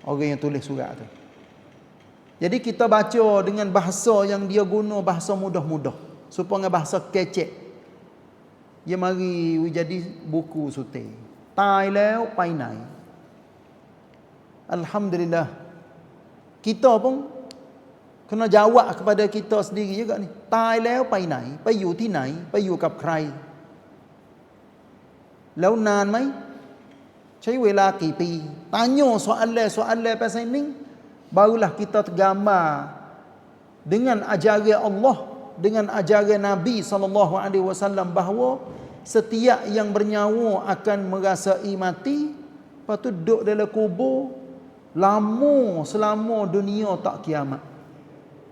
orang yang tulis surat tu. Jadi kita baca dengan bahasa yang dia guna, bahasa mudah-mudah, supaya bahasa kecek. Dia mari jadi buku suti. Tai leo pai nai. Alhamdulillah. Kita pun kena jawab kepada kita sendiri juga ni. Tai leo pai nai, paiอยู่ที่ไหน pai อยู่กับใคร แล้วนานไหม ใช้เวลากี่ปี tanya soalan pasal ni, barulah kita tergambar dengan ajaran Allah, dengan ajaran Nabi SAW bahawa setiap yang bernyawa akan merasai mati, lepas tu duduk dalam kubur lama selama dunia tak kiamat.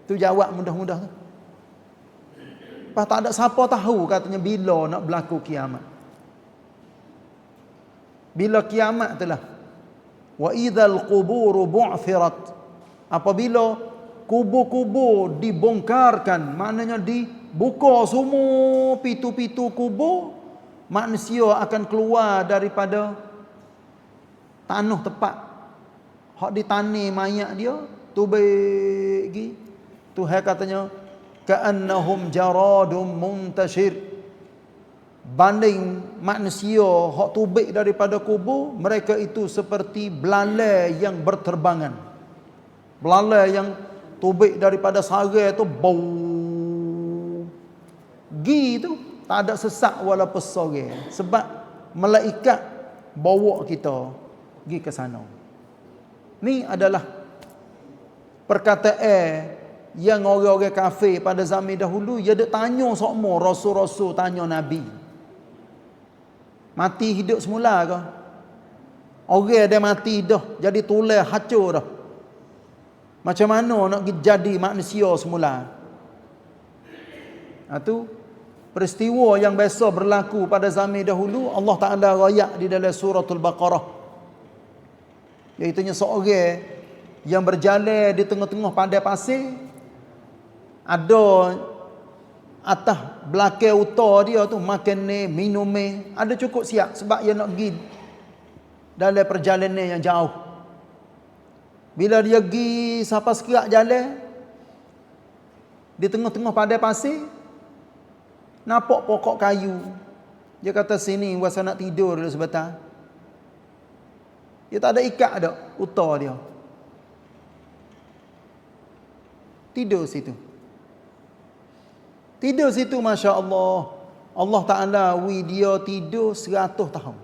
Tu jawab mudah-mudah tu. Lepas tak ada siapa tahu katanya bila nak berlaku kiamat. Bila kiamat itulah. Wa idzal qubur bu'thirat. Apabila kubur-kubur dibongkarkan, maknanya dibuka semua pintu-pintu kubur, manusia akan keluar daripada tanah tepat hak ditani mayat dia, tubegi. Tuhan katanya ka'annahum jaradum muntashir. Banding manusia hak tubik daripada kubur, mereka itu seperti belalai yang berterbangan. Belalai yang tubik daripada sarang tu bau. Gi tu tak ada sesak walaupun sore, sebab malaikat bawa kita pergi ke sana. Ni adalah perkataan yang orang-orang kafir pada zaman dahulu, dia duk tanya semua rasul-rasul, tanya Nabi. Mati hidup semula ke? Orang dia mati dah, jadi tulang hancur dah. Macam mana nak jadi manusia semula? Itu peristiwa yang biasa berlaku pada zaman dahulu. Allah Ta'ala rayak di dalam suratul Baqarah, iaitunya seorang yang berjalan di tengah-tengah padang pasir. Ada atas belakang utara dia tu makan ni, minum ni, ada cukup siap sebab dia nak pergi dalam perjalanan yang jauh. Bila dia pergi sampai sekerak jalan di tengah-tengah padang pasir, nampak pokok kayu. Dia kata sini wasa nak tidur dulu sebentar. Dia tak ada ikat dak utar dia. Tidur situ. Tidur situ, Masya Allah. Allah Ta'ala dia tidur 100 tahun.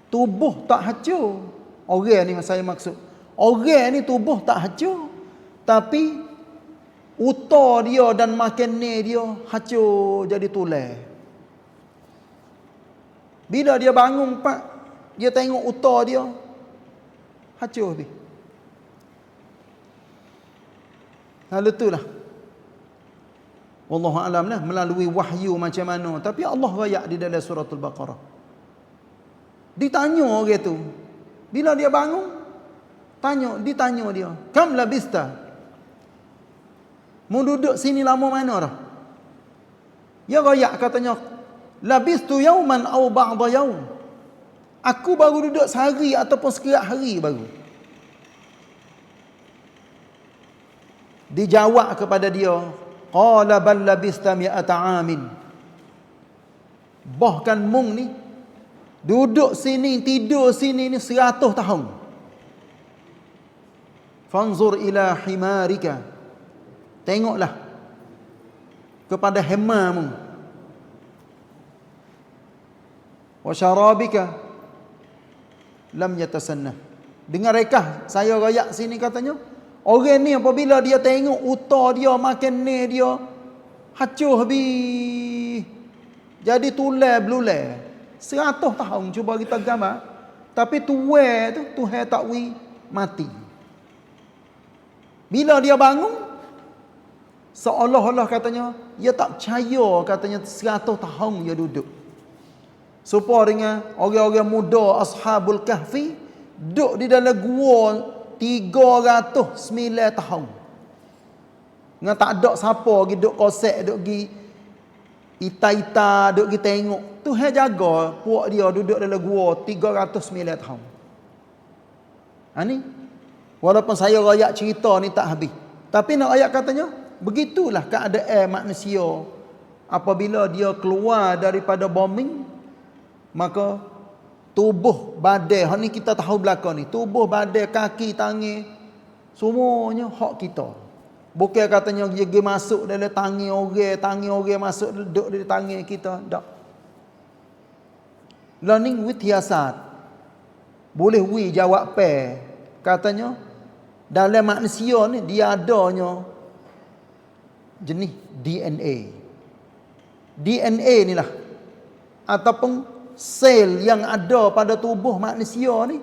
Tubuh tak hancur. Orang ni saya maksud. Orang ni tubuh tak hancur, tapi utar dia dan makan ni dia hancur jadi tulang. Bila dia bangun pak, dia tengok utar dia hancur habis. Lalu itulah, wallahu alam lah, melalui wahyu macam mana. Tapi Allah rayak di dalam suratul Baqarah. Ditanya orang tu, bila dia bangun, ditanya dia, kam labista? Mu duduk sini lama mana dah? Dia rayak katanya, labistu yauman aw ba'da yaum. Aku baru duduk sehari ataupun sekerak hari baru. Dijawab kepada dia, qala bal labista mi'ata amin. Bahkan mung ni duduk sini, tidur sini ni 100 tahun. Fanzur ila himarika. Tengoklah kepada hemamu. Wa syarabika lam yatasannah. Dengar rekah saya rayak sini katanya, orang ni apabila dia tengok utar dia, makan ni dia hancur habis, jadi tulang belulang. 100 tahun cuba kita gambar. Tapi tuan tu Tuhan tak mati. Bila dia bangun, seolah-olah katanya dia tak percaya, katanya 100 tahun dia duduk. Supaya dengan orang-orang muda Ashabul Kahfi duduk di dalam gua 309 tahun. Dengan tak ada siapa pergi duduk kosek, duduk pergi ita-ita, duduk pergi tengok. Tuhan jaga puak dia duduk dalam gua 309 tahun. Ni walaupun saya rayak cerita ni tak habis. Tapi nak ayat katanya, begitulah keadaan manusia apabila dia keluar daripada bombing, maka tubuh badan, hak ni kita tahu belakang ni, tubuh badan, kaki, tangan, semuanya hak kita. Bukan katanya dia pergi masuk dalam tangan orang masuk duduk di tangan kita. Tak. Learning with hiasat. Boleh jawab katanya dalam manusia ni dia adanya jenis DNA. DNA ni lah ataupun sel yang ada pada tubuh manusia ni,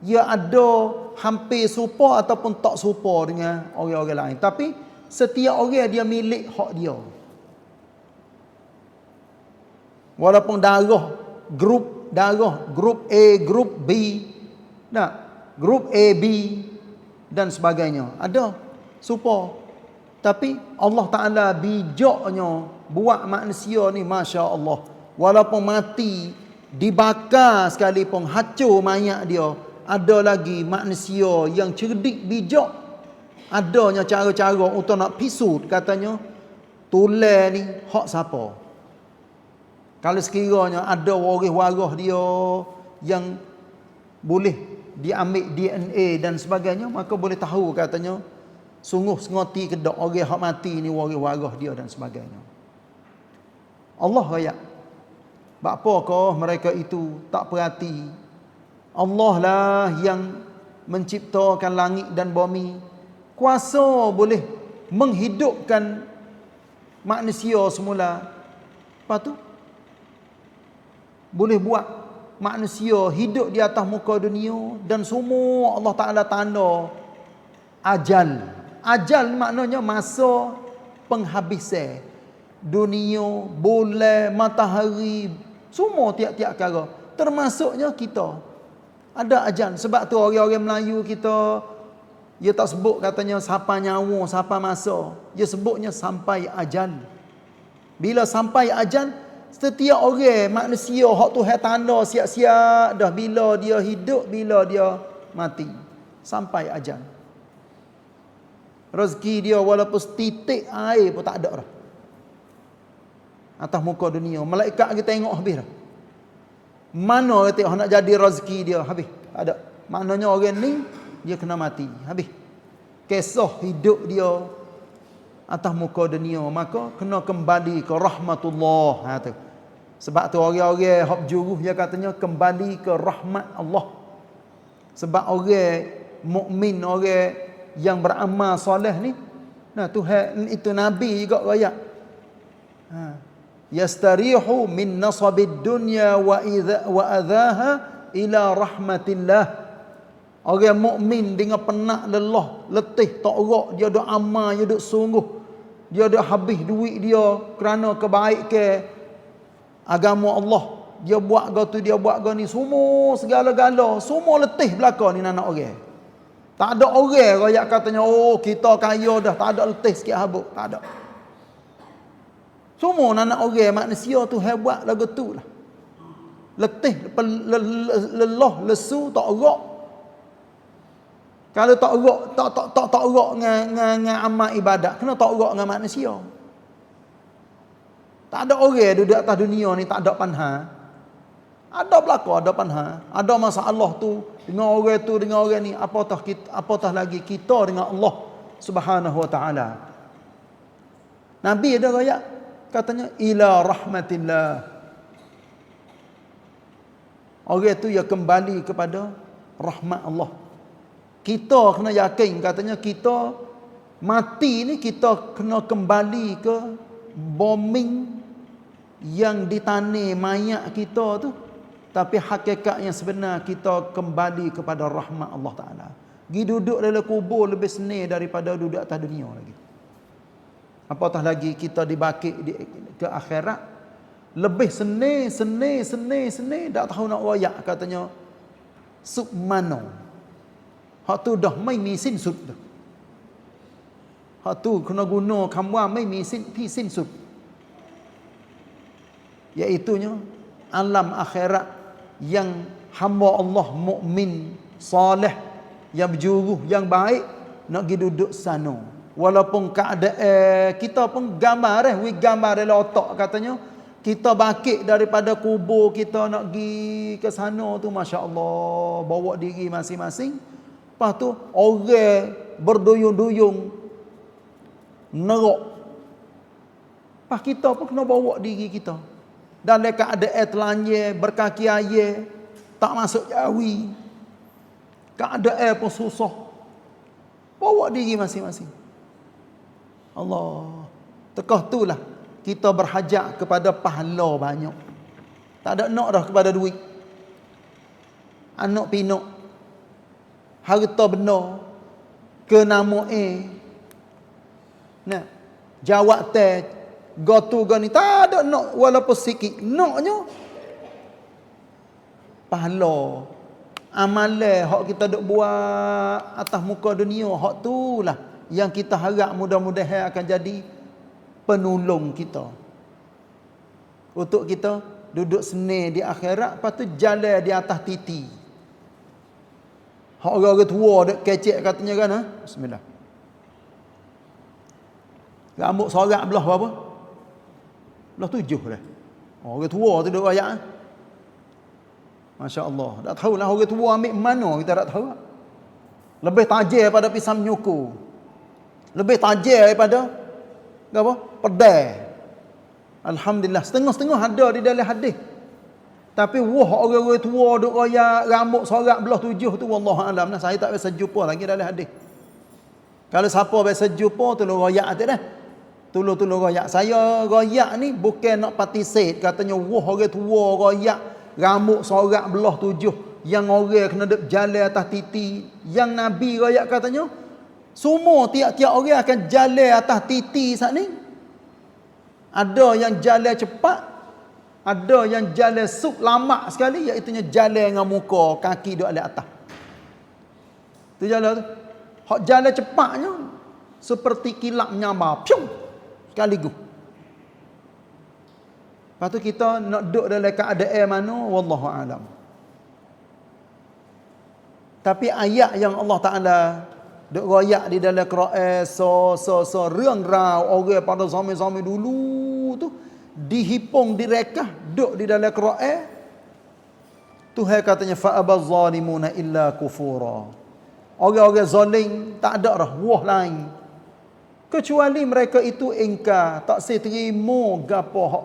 ia ada hampir serupa ataupun tak serupa dengan orang-orang lain. Tapi setiap orang dia milik hak dia. Walaupun grup A, grup B, grup AB dan sebagainya. Ada serupa. Tapi Allah Ta'ala bijaknya buat manusia ni, Masya Allah. Walaupun mati, dibakar sekalipun, hancur mayat dia, ada lagi manusia yang cerdik, bijak. Adanya cara-cara untuk nak pisut, katanya, tulang ni hak siapa. Kalau sekiranya ada waris-waris dia yang boleh diambil DNA dan sebagainya, maka boleh tahu katanya, sungguh sengoti kedak orang hak mati ni waris-waris dia dan sebagainya. Allah raya. Bapakah mereka itu tak perhati? Allah lah yang menciptakan langit dan bumi. Kuasa boleh menghidupkan manusia semula. Lepas tu boleh buat manusia hidup di atas muka dunia, dan semua Allah Ta'ala tanda ajal. Ajal maknanya masa penghabisan. Dunia, bulan, matahari, semua tiap-tiap perkara. Termasuknya kita. Ada ajal. Sebab tu orang-orang Melayu kita, dia tak sebut katanya sampai nyawa, sampai masa. Dia sebutnya sampai ajal. Bila sampai ajal, setiap orang manusia hak Tuhan tanda siap-siap dah, bila dia hidup, bila dia mati. Sampai ajal. Rezeki dia walaupun setitik air pun tak ada dah atas muka dunia. Malaikat kita tengok habis dah. Mana kata nak jadi rezeki dia habis? Tak ada. Maknanya orang ni dia kena mati, habis. Kisah hidup dia atas muka dunia, maka kena kembali ke rahmatullah. Tu. Sebab tu orang-orang hak juruh dia katanya kembali ke rahmat Allah. Sebab orang mukmin, orang yang beramal soleh ni, Tuhan itu nabi juga royak. Yastarihu min nasabid dunya wa adhaha ila rahmatillah. Orang mukmin dengan penat, lelah, letih, tak erak, dia duk amal, dia duk sungguh, dia duk habis duit dia kerana kebaikan agama Allah. Dia buat gatu, dia buat gani, semua segala-gala, semua letih belaka ni anak orang. Tak ada orang royak katanya, oh kita kaya dah, tak ada letih sikit habuk, tak ada. Semua anak orang manusia tu hebat lagu tu lah. Letih, lelah, lesu, tak erak. Kalau tak erak, tak erak dengan amal ibadat, kena tak erak dengan manusia. Tak ada orang duduk atas dunia ni tak ada panha. Ada belaka, ada panha. Ada masalah tu dengan orang tu, dengan orang ni. Apatah lagi kita dengan Allah Subhanahu wa taala. Nabi ada royak katanya ila rahmatillah. Orang tu ya kembali kepada rahmat Allah. Kita kena yakin katanya kita mati ni kita kena kembali ke bombing yang ditani mayat kita tu, tapi hakikat yang sebenar kita kembali kepada rahmat Allah Ta'ala. Pergi duduk dalam kubur lebih senang daripada duduk atas dunia lagi. Apatah lagi kita dibakit ke akhirat, lebih senang, tak tahu nak royak katanya submano. Hak tu dah mai misin sub dah. Hak tu kena guna kamwa mai misin pisin sub. Iaitunya alam akhirat yang hamba Allah mukmin salih yang berjuruh, yang baik, nak pergi duduk sana. Walaupun keadaan kita pun gambar gambar dalam otak katanya, kita bangkit daripada kubur kita nak pergi ke sana tu, masya-Allah, bawa diri masing-masing. Lepas tu orang berduyung-duyung nerok. Lepas kita pun kena bawa diri kita dalam keadaan telanjang, berkaki air, tak masuk jawi, keadaan pun susah. Bawa diri masing-masing. Allah, tekah itulah kita berhajat kepada pahala banyak. Tak ada nak dah kepada duit, anak pinak, harta benda, ke nama nah, jawab teh, gotu gani, tak ada nak walaupun sikit. Naknya pahala, amalan hak kita duk buat atas muka dunia, hak itulah yang kita harap mudah-mudahan akan jadi penolong kita untuk kita duduk senang di akhirat. Lepas tu jalan di atas titi. Hak orang tua duk kecek katanya kan, bismillah. Rambut sorak belah berapa? Belah 7 dah. Orang tua tu duk royak. Masya-Allah. Tak tahulah orang tua ambil mana, kita tak tahu. Lebih tajam daripada pisang menyukur. Lebih tajam daripada apa? Pedai. Alhamdulillah, setengah-setengah ada di dalam hadis. Tapi orang-orang tua duk royak rambut sorak belah 7 tu, wallahu alam. Nah, saya tak biasa jumpa lagi dalam hadis. Kalau siapa biasa jumpa tolong royak atik dah. Tolong royak. Saya royak ni bukan nak participate katanya orang tua royak rambut sorak belah 7 yang orang kena duk jalan atas titi. Yang Nabi royak katanya semua tiap-tiap orang akan jalan atas titi saat ni. Ada yang jalan cepat, ada yang jalan suk lama sekali, iaitu jalan dengan muka kaki duk di atas. Tu jalan tu. Hak jalan cepatnya seperti kilat menyambar, piung sekaligus. Lepas tu kita nak duduk dalam keadaan mana, wallahu alam. Tapi ayat yang Allah Taala duk royak di dalam Quran,រឿងrau orang pada zaman-zaman dulu tu dihipung direkah duk di dalam Quran. Tuhan katanya fa abazzalimuna illa kufura. Orang-orang zalim tak ada dah wah lain kecuali mereka itu ingkar, tak seterima gapo hak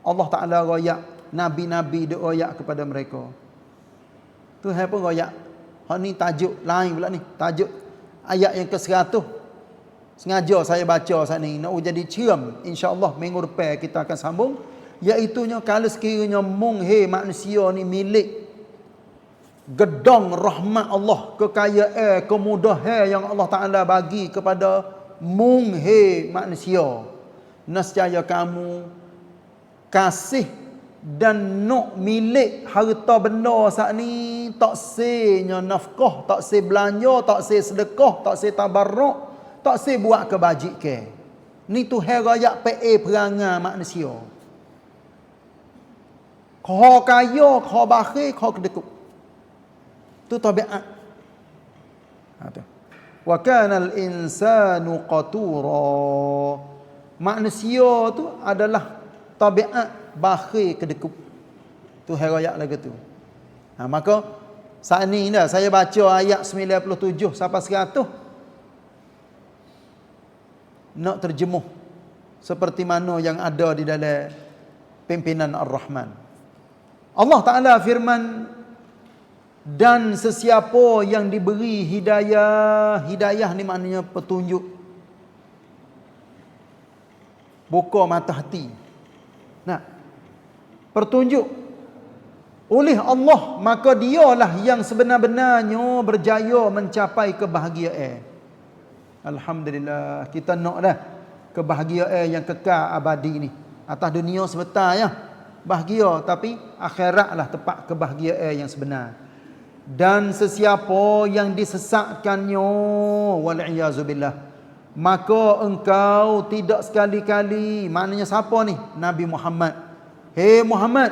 Allah Taala royak, nabi-nabi duk royak kepada mereka. Tuhan pun royak. Hak ni tajuk lain pula ni, tajuk ayat yang ke-100. Sengaja saya baca saat ni nak jadi ceram. Insya-Allah minggu depan kita akan sambung, iaitu kalau sekiranya manusia ni milik gedang rahmat Allah, kekayaan, kemudahan yang Allah Taala bagi kepada manusia, nescaya kamu kasih dan nak milik harta benda saat ni, tak senya nafkah, tak se belanja, tak se sedekah, tak se tabarruk, tak se buat kebajikan. Ni Tuhan royak PA perangai manusia. Kau kaya, kau bakhil, kau kedekut. Tu tabiat. Wa kana al-insanu qatura. Manusia tu adalah tabiat bakhil kedekut. Tu royak lagu tu. Maka saat ni dah saya baca ayat 97 sampai 100 nak terjemuh seperti mana yang ada di dalam pimpinan Ar-Rahman. Allah Taala firman, dan sesiapa yang diberi hidayah, hidayah ni maknanya petunjuk, buka mata hati. Nah, petunjuk oleh Allah, maka dialah yang sebenar-benarnya berjaya mencapai kebahagiaan. Alhamdulillah, kita nak dah kebahagiaan yang kekal abadi ni. Atas dunia sebentar ya bahagia, tapi akhiratlah tempat kebahagiaan yang sebenar. Dan sesiapa yang disesatkannya, wal-iyazubillah, maka engkau tidak sekali-kali, maknanya siapa ni? Nabi Muhammad. Hei Muhammad,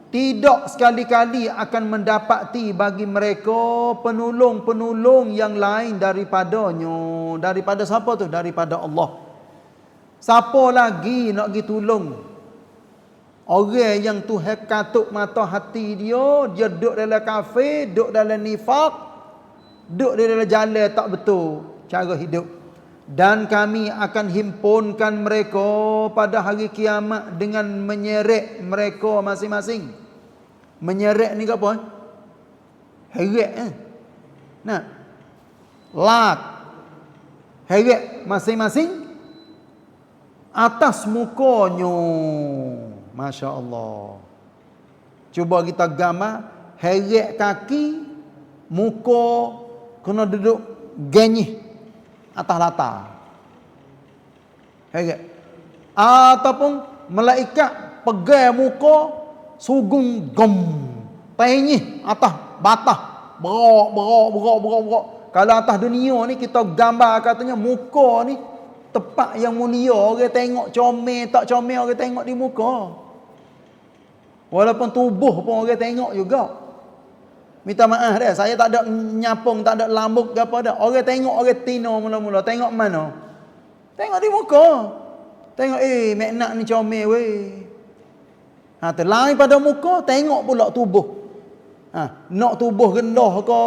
tidak sekali-kali akan mendapati bagi mereka penolong-penolong yang lain daripadanya. Daripada siapa tu? Daripada Allah. Siapa lagi nak pergi tolong? Orang yang Tuhan katuk mata hati dia duduk dalam kafir, duduk dalam nifak, duduk dalam jalan tak betul cara hidup. Dan kami akan himpunkan mereka pada hari kiamat dengan menyeret mereka masing-masing. Menyeret ni apa? Heret Nah. Lak. Heret masing-masing atas mukanya. Masya Allah. Cuba kita gambar heret kaki, muka kena duduk genyih atas latar. Heret. Ataupun malaikat pegang muka sugung gom. Penyih atas batah. Berak. Kalau atas dunia ni kita gambar katanya muka ni tempat yang mulia, orang tengok comel tak comel orang tengok di muka. Walaupun tubuh pun orang tengok juga. Minta maaf dah, saya tak ada nyapung, tak ada lambuk ke apa dah. Orang tengok orang tino mula-mula. Tengok mana? Tengok di muka. Tengok mek nak ni comel weh. Lain pada muka, tengok pula tubuh. Nak tubuh rendah ke,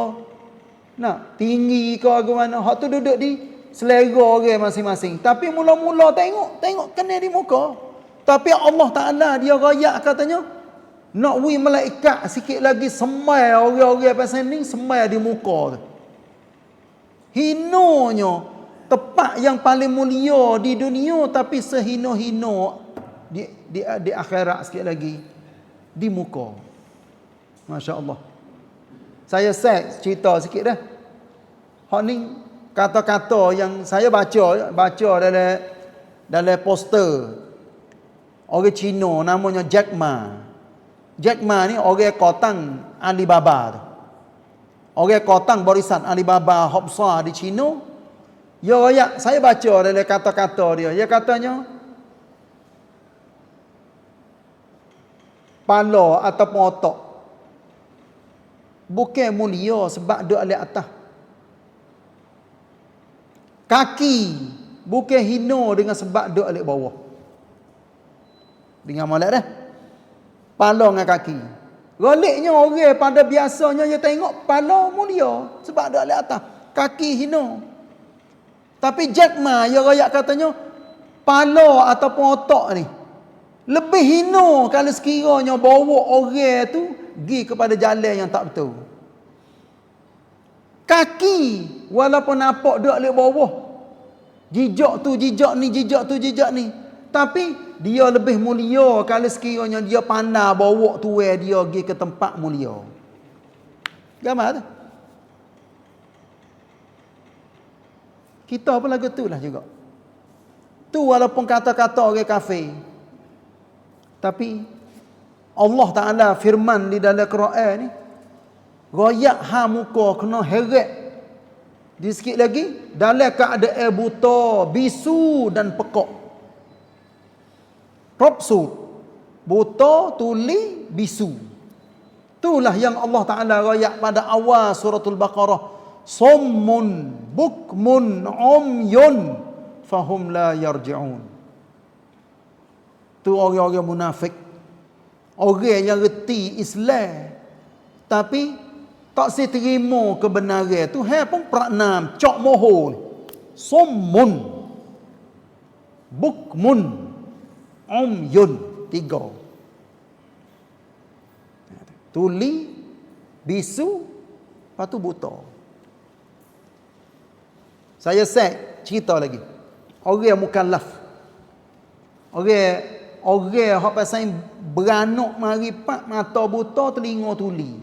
nak tinggi ke mana, hak tu duduk di selera orang masing-masing. Tapi mula-mula tengok kena di muka. Tapi Allah Ta'ala dia rayak katanya, nak wi malaikat sikit lagi semai orang-orang pasal ni, semai di muka tu. Hinonya tempat yang paling mulia di dunia, tapi sehino-hino di akhirat sikit lagi di muka. Masya Allah. Saya cerita sikit dah. Hak ni kata-kata yang saya baca dalam poster orang Cina namanya Jack Ma. Jack Ma ni orang kotang Alibaba tu. Orang kotang barisan Alibaba Hopsa di Cina. Saya baca dalam kata-kata dia. Dia katanya pala ataupun otak bukan mulia sebab duduk di atas. Kaki bukan hina dengan sebab duduk di bawah. Dengar molek dah. Pala dengan kaki. Goliknya orang pada biasanya dia tengok pala mulia sebab duduk di atas. Kaki hina. Tapi Jack Ma dia royak katanya pala ataupun otak ni lebih hina kalau sekiranya bawa orang tu pergi kepada jalan yang tak betul. Kaki walaupun nampak duduk di bawah, jijak tu jijak ni, tapi dia lebih mulia kalau sekiranya dia pandai bawa tuai dia pergi ke tempat mulia. Gambar tu. Kita pun lagu tu lah juga. Tu walaupun kata-kata orang kafir, tapi Allah Ta'ala firman di dalam Quran ni, royak ha muka kena heret. Di sikit lagi, dalam keadaan buta, bisu dan pekak. Propsut. Buta, tuli, bisu. Itulah yang Allah Ta'ala royak pada awal suratul Baqarah. Sommun, bukmun, umyun, fahum la yarji'un. Tu orang-orang munafik. Orang yang reti Islam tapi tak terima kebenaran. Tuhan pun praknam cok mohon. Sommun, bukmun, umyun. 3. Tuli, bisu, lepas tu buta. Saya cerita lagi. Orang mukallaf. Orang hak pasal beranak mari pak mata buta telinga tuli.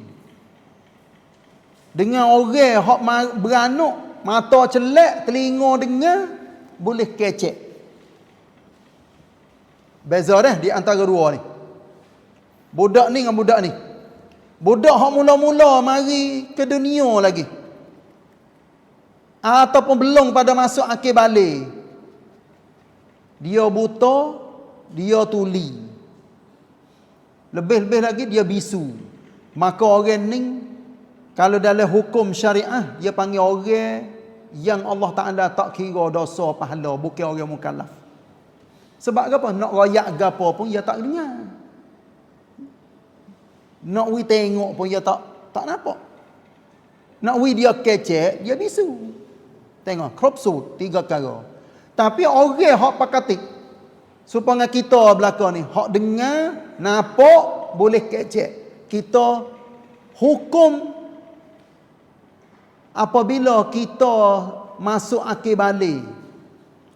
Dengan orang hak beranak mata celak telinga dengar boleh kecek. Beza dah di antara dua ni. Budak ni dengan budak ni. Budak hak mula-mula mari ke dunia lagi, ataupun belum pada masuk akhir balik, dia buta, dia tuli. Lebih-lebih lagi dia bisu. Maka orang ni kalau dalam hukum syariah dia panggil orang yang Allah Taala tak kira dosa pahala, bukan orang mukallaf. Sebab apa? Nak royak gapo pun dia tak dengar. Nak we tengok pun dia tak nampak. Nak we dia kecek, dia bisu. Tengok, kropsut 3 perkara. Tapi orang hak pakatik supaya kita belaka ni hak dengar, nampak, boleh kecek. Kita hukum apabila kita masuk akhir balik.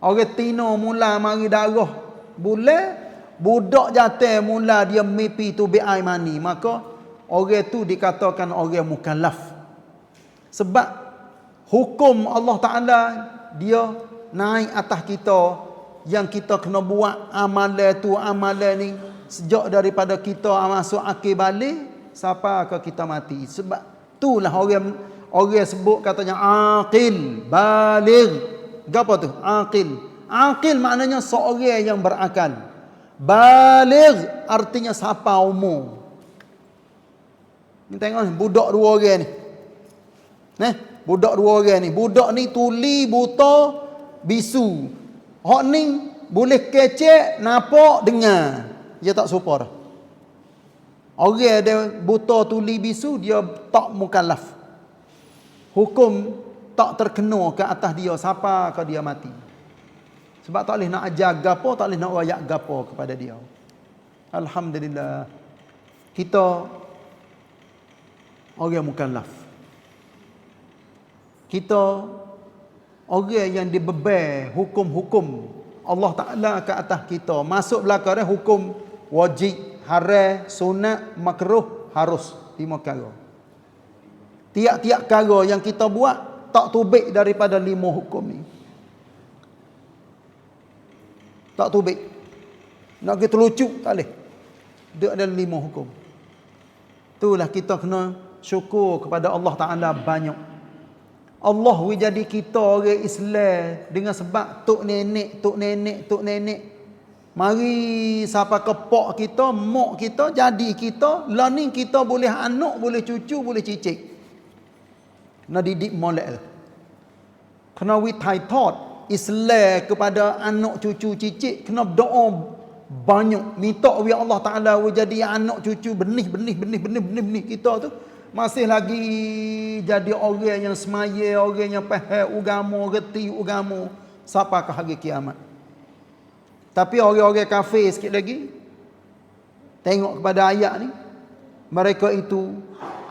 Orang tino mula mari darah bulan, budak jantan mula dia mimpi tu air mani, maka orang tu dikatakan orang mukallaf. Sebab hukum Allah Taala dia naik atas kita, yang kita kena buat amalan tu amalan ni sejak daripada kita masuk akhir balik sampai ke kita mati. Sebab itulah orang sebut katanya aqil, baligh. Apa tu? Aqil. Aqil maknanya seorang yang berakal. Baligh artinya siapa umur. Ni tengok ni, budak 2 orang ni. Budak 2 orang ni. Budak ni tuli, buta, bisu. Hak ni boleh kecek, nampak, dengar. Dia tak serupa dah. Orang dia buta, tuli, bisu, dia tak mukallaf. Hukum tak terkena ke atas dia siapa ke dia mati. Sebab tak boleh nak ajar gapo, tak boleh nak royak gapo kepada dia. Alhamdulillah. Kita orang mukallaf. Kita orang yang dibeban hukum-hukum Allah Ta'ala ke atas kita. Masuk belakang dia hukum wajib, haram, sunat, makruh, harus. 5 perkara. Tiap-tiap perkara yang kita buat tak tubik daripada 5 hukum ni. Tak tubik. Nak kita lucu tak boleh. Dia ada 5 hukum. Itulah kita kena syukur kepada Allah Ta'ala banyak. Allah jadi kita orang Islam dengan sebab tok nenek. Mari siapa ke pak kita, mak kita, jadi kita, lah ni kita boleh anak, boleh cucu, boleh cicit. Nak didik molek lah. Kena we thought Islam kepada anak cucu cicit, kena berdoa banyak, minta we Allah Taala we jadi anak cucu benih kita tu masih lagi jadi orang yang semaya, orang yang faham agama, reti agama sampai ke hari kiamat. Tapi orang-orang kafir sikit lagi tengok kepada ayat ni, mereka itu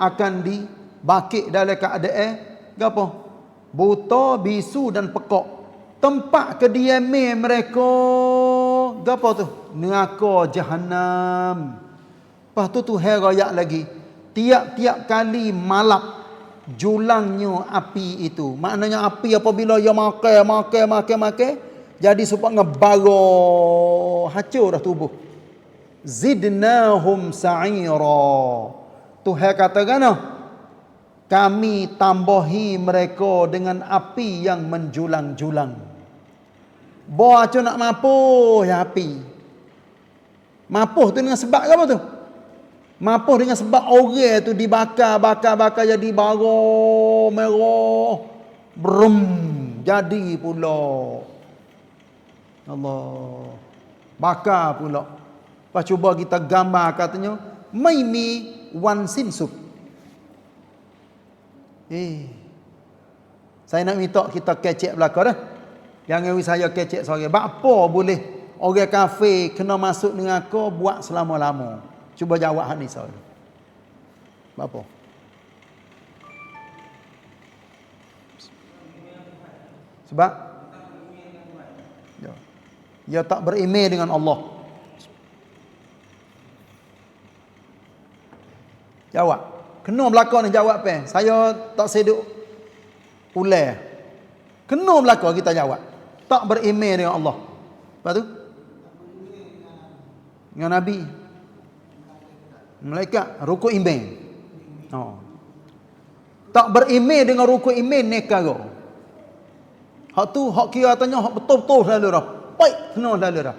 akan dibakit dalam keadaan apa? Buta, bisu dan pekak. Tempat kediaman mereka apa tu? Neraka Jahannam. Lepas tu Tuhan royak lagi, tiap-tiap kali malap julangnya api itu. Maknanya api apabila ia makan, jadi supaya ngebara, hancur dah tubuh. Zidnahum sa'ira. Tuhan katakan, kami tambahi mereka dengan api yang menjulang-julang. Baca nak mapuh ya api. Mapuh tu dengan sebab apa tu? Mapuh dengan sebab orang tu dibakar jadi bara merah. Brum, jadi pula. Allah. Bakar pula. Lepas cuba kita gambar katanya, maimi wan sinsut. Saya nak minta kita kecek belakang dah. Jangan saya kecek seorang. Apa boleh orang kafir kena masuk dengan aku buat selama-lama? Cuba jawab hal ni soal. Apa? Sebab dia tak beriman dengan Allah. Jawab. Kena belakang ni jawab apa? Saya tak seduk ulai. Kena belakang kita jawab. Tak beriman dengan Allah. Lepas tu? Dengan Nabi. Malaikat, rukuk iman. Tak beriman dengan rukuk iman ni kara. Hak tu, hak kira tanya, hak betul-betul selalu dah. Baik, kena selalu dah.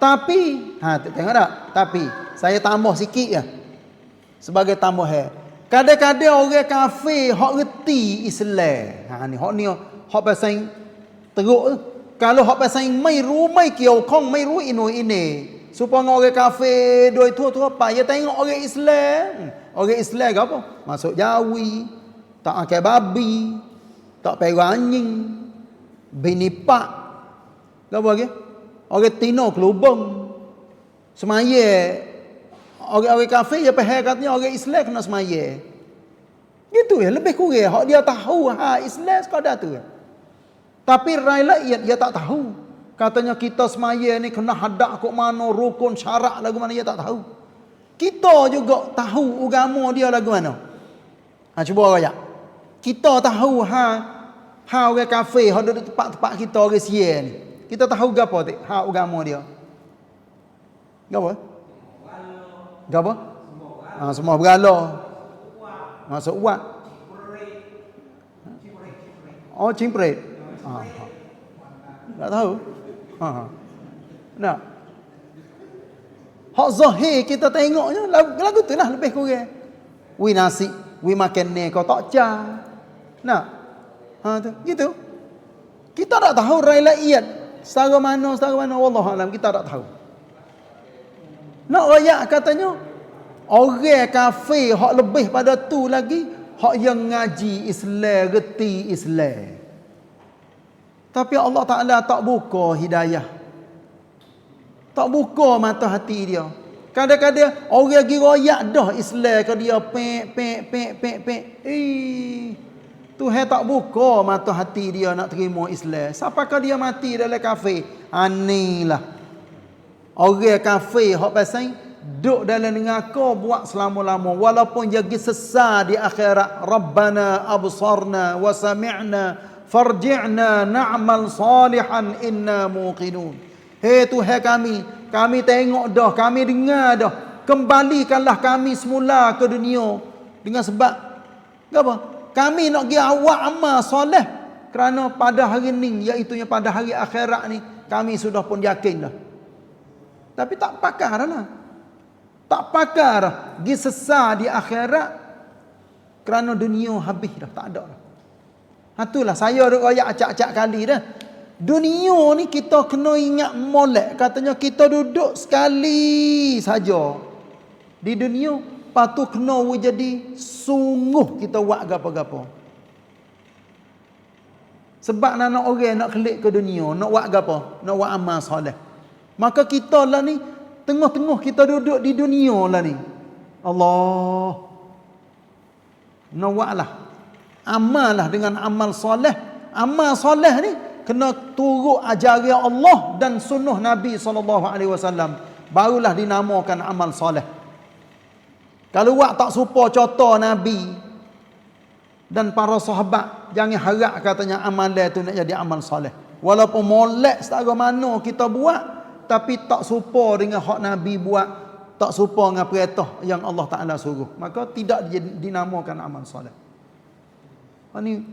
Tapi, tengok tak? Tapi, Saya tambah sikit ya. Sebagai tambahan. Kadang-kadang orang kafir hok reti Islam. Ni hok pasal teruk tu. Kalau hok pasal mai rumai kiau kong mai ru ini. Supaya orang kafir doi tu apa? Ya tengok orang Islam. Orang Islam ke apa? Masuk Jawi, tak pakai babi, tak perah anjing, bini pak. Apa lagi? Orang tino kelubang. Semaya orang kafir dia faham katanya orang Islam kena semaya. Gitu ya, lebih kurang hak dia tahu Islam sekadar tu. Tapi rakyat dia tak tahu. Katanya kita semaya ni kena hadap kok mana, rukun syarat lagu mana dia tak tahu. Kita juga tahu agama dia lagu mana. Cuba rakyat. Kita tahu orang kafir hak duduk tempat-tempat kita orang sia ni. Kita tahu gapo tu agama dia. Gapo? Gapo? Semua berala. Masuk uat. Oh, cimpret. Tak tahu. Nah. Hak zahir kita tengoknya lagu tu lah lebih kurang. Wi nasi, wi makan ni kau tak ca. Nah. Tu, gitu. Kita tak tahu rakyat setara mana wallahu alam kita tak tahu. Nak rakyat katanya orang kafir hak lebih pada tu lagi hak yang ngaji Islam, reti Islam. Tapi Allah Ta'ala tak buka hidayah. Tak buka mata hati dia. Kadang-kadang orang pergi royak dah Islam ke dia pek. Tuhan tak buka mata hati dia nak terima Islam. Siapakah dia mati dalam kafir? Anilah. Orang kafir hak pasal duduk dalam neraka buat selama-lama walaupun dia pergi sesat di akhirat. Rabbana absarna wa sami'na farji'na na'mal salihan inna muqinun. Hei Tuhan kami tengok dah, kami dengar dah. Kembalikanlah kami semula ke dunia. Dengan sebab apa? Kami nak pergi awak amal soleh kerana pada hari ni, iaitunya pada hari akhirat ni, kami sudah pun yakin dah. Tapi tak pakar lah. Tak pakar pergi sesat di akhirat kerana dunia habis dah, tak ada dah. Itulah saya duk royak acak-acak kali dah. Dunia ni kita kena ingat molek. Katanya kita duduk sekali saja di dunia, lepas tu kena jadi sungguh kita buat gapo-gapo. Sebab nak orang nak kelik ke dunia, nak buat gapo? Nak buat amal soleh. Maka kita lah ni tengah-tengah kita duduk di dunia lah ni. Allah. Nak buatlah. Amal lah dengan amal soleh. Amal soleh ni kena turut ajaran Allah dan sunnah Nabi SAW. Barulah dinamakan amal soleh. Kalau buat tak serupa contoh Nabi dan para sahabat, jangan harap katanya amalan tu nak jadi amal soleh. Walaupun molek setara mana kita buat, tapi tak serupa dengan hak Nabi buat, tak serupa dengan perintah yang Allah Ta'ala suruh, maka tidak dinamakan amal soleh. Ni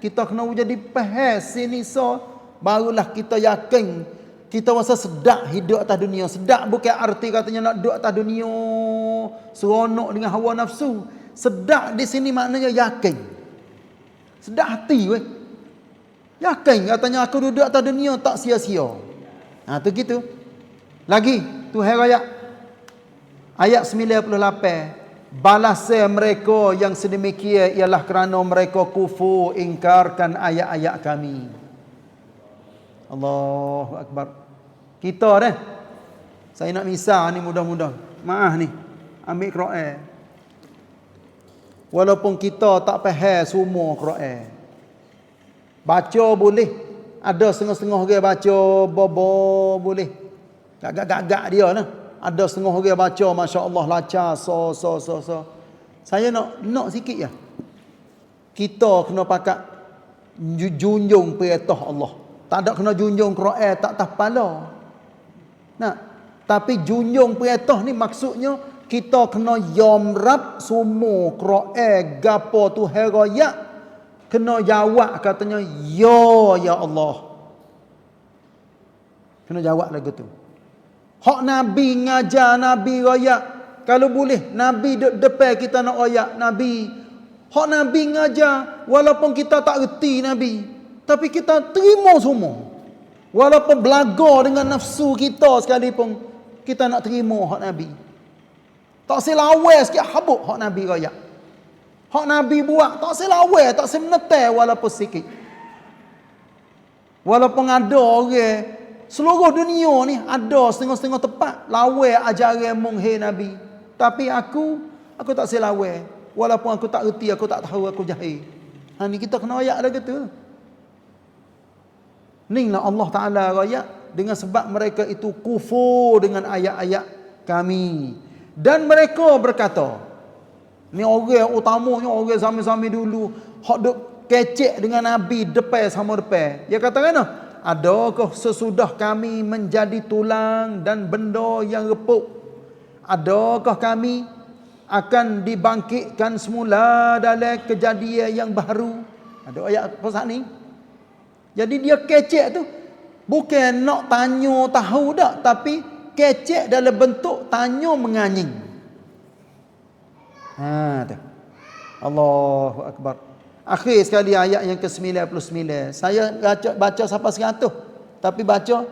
kita kena jadi faham sini, so barulah kita yakin kita rasa sedap hidup atas dunia. Sedap bukan arti katanya nak duduk atas dunia seronok dengan hawa nafsu. Sedap di sini maknanya yakin. Sedap hati weh. Yakin katanya aku duduk atas dunia tak sia-sia. Tu gitu. Lagi Tuhan ayat 98. Balasan mereka yang sedemikian ialah kerana mereka kufur, ingkarkan ayat-ayat kami. Allahu Akbar. Kita dah. Saya nak misal ni mudah-mudah. Maaf ni. Ambil Quran. Walaupun kita tak faham semua Quran. Baca boleh. Ada setengah-setengah orang baca bobo boleh. Gagak-gagak dia lah. Ada setengah orang baca masya-Allah lancar so. Saya nak sikit ya. Kita kena pakat junjung perintah Allah. Tak ada kena junjung Quran tak atas kepala. Tapi junjung perintah ni maksudnya kita kena yomrab semua Quran gapo Tuhan royak, kena jawab katanya ya Allah. Kena jawab lagu tu. Hak Nabi ngajar, Nabi royak. Kalau boleh, Nabi depan kita nak royak Nabi. Hak Nabi ngajar, walaupun kita tak reti Nabi, tapi kita terima semua. Walaupun belaga dengan nafsu kita sekalipun, kita nak terima hak Nabi. Tak selawai sikit habuk hak Nabi royak. Hak Nabi buat, tak selawai, tak semenetai walaupun sikit. Walaupun ada orang seluruh dunia ni ada setengah-setengah tempat lawai ajaran munghe Nabi. Tapi aku tak selawai. Walaupun aku tak reti, aku tak tahu, aku jahil. Ni kita kena royak dah kata. Ni lah Allah Ta'ala royak dengan sebab mereka itu kufur dengan ayat-ayat kami. Dan mereka berkata, ni orang utamanya orang zaman-zaman dulu hak duk kecek dengan Nabi depan sama depan. Dia kata kan, adakah sesudah kami menjadi tulang dan benda yang repuk, adakah kami akan dibangkitkan semula dalam kejadian yang baru? Ada ayat pasal ni. Jadi dia kecek tu bukan nak tanya tahu dak, tapi kecek dalam bentuk tanya menganying. Tu. Allahu Akbar. Akhir sekali ayat yang ke-99. Saya baca sampai 100. Tapi baca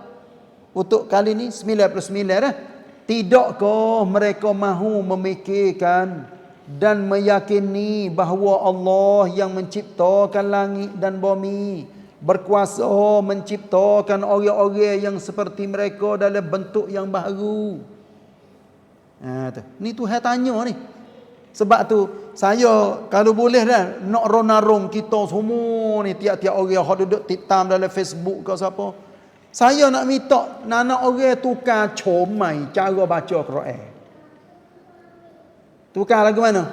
untuk kali ni 99 dah. Tidakkah mereka mahu memikirkan dan meyakini bahawa Allah yang menciptakan langit dan bumi, berkuasa menciptakan orang-orang yang seperti mereka dalam bentuk yang baru. Ni Tuhan tanya ni. Sebab tu saya kalau boleh dah nak ronarung kita semua ni, tiap-tiap orang yang duduk titam dalam Facebook ke siapa, saya nak minta nak orang tukar comai cara baca Quran. Tukar lagu mana?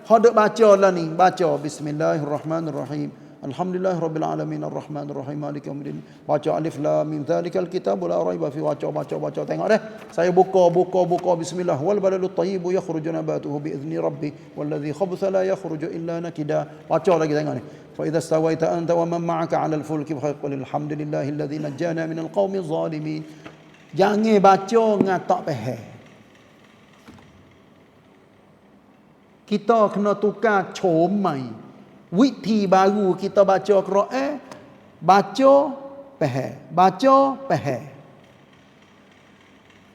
Duduk baca lah ni, baca Bismillahirrahmanirrahim. Alhamdulillahirabbil alamin arrahmanir rahim maliki yaumiddin. Baca alif lam mim dzalikal kitabu la raiba fi. Baca tengok dah. Saya buka bismillah wal baladut tayyibu yakhruju nabatuhu bi idzni rabbi walladhi khabutha la yakhruju illa nakida. Baca lagi tengok ni. Fa idza stawaita anta wa man ma'aka 'alal fulki faqul alhamdulillahi alladhi najjana minal qaumiz zalimin. Jangan baca ngatak faham. Kita kena tukar comai. Withi baru kita baca Quran, baca faham.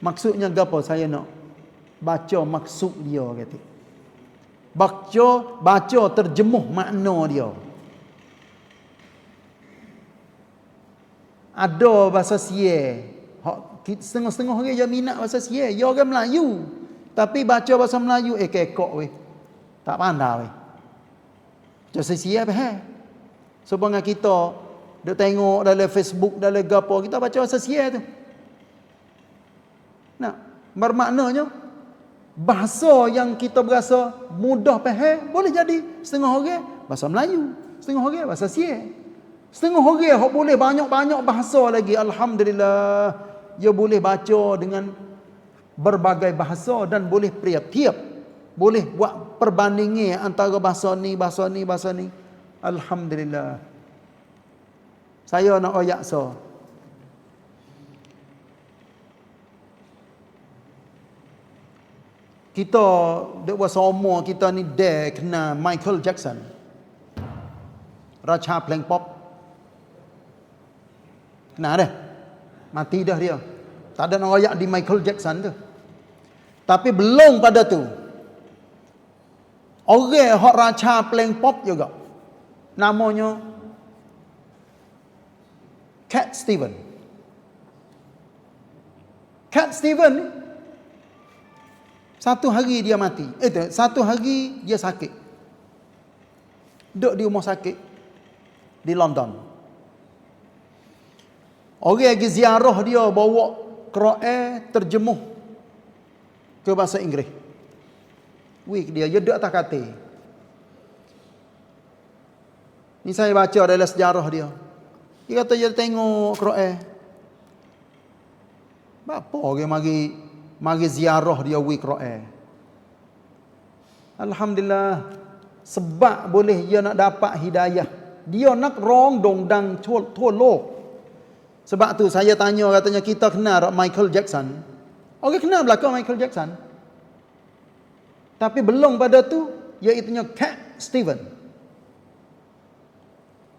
Maksudnya apa saya nak baca maksud dia kata. Baca terjemuh makna dia. Ada bahasa Sia. Setengah-setengah orang yang minat bahasa Sia, dia orang Melayu. Tapi baca bahasa Melayu kekok weh. Tak pandai weh. Bahasa Sia faham. Sebab kita duk tengok dalam Facebook, dalam gapo, kita baca bahasa Sia tu. Nah, bermaknanya bahasa yang kita berasa mudah faham boleh jadi setengah orang bahasa Melayu, setengah orang bahasa Sia. Setengah orang hok boleh banyak-banyak bahasa lagi. Alhamdulillah, dia boleh baca dengan berbagai bahasa dan boleh priap-tiap. Boleh buat perbandingan antara bahasa ni. Alhamdulillah. Saya nak royak so. Kita dek bersama kita ni dek kena Michael Jackson. Raja Playing Pop. Kena dah. Mati dah dia. Tak ada nak royak di Michael Jackson tu. Tapi belum pada tu. Orang hak Raja Playing Pop juga. Namanya Cat Stevens. Cat Stevens satu hari dia mati. Satu hari dia sakit. Duduk di rumah sakit di London. Orang pergi ziarah dia bawa Quran terjemuh ke bahasa Inggeris. Dia duduk atas katil. Ni saya baca dalam sejarah dia. Dia kata dia tengok Quran. Bapa orang mari ziarah dia Quran. Alhamdulillah, sebab boleh dia nak dapat hidayah. Dia nak rong dongdang tua lok. Sebab tu saya tanya, katanya kita kenal Michael Jackson. Orang kenal belakang Michael Jackson. Tapi belum pada tu, iaitunya Cat Stevens.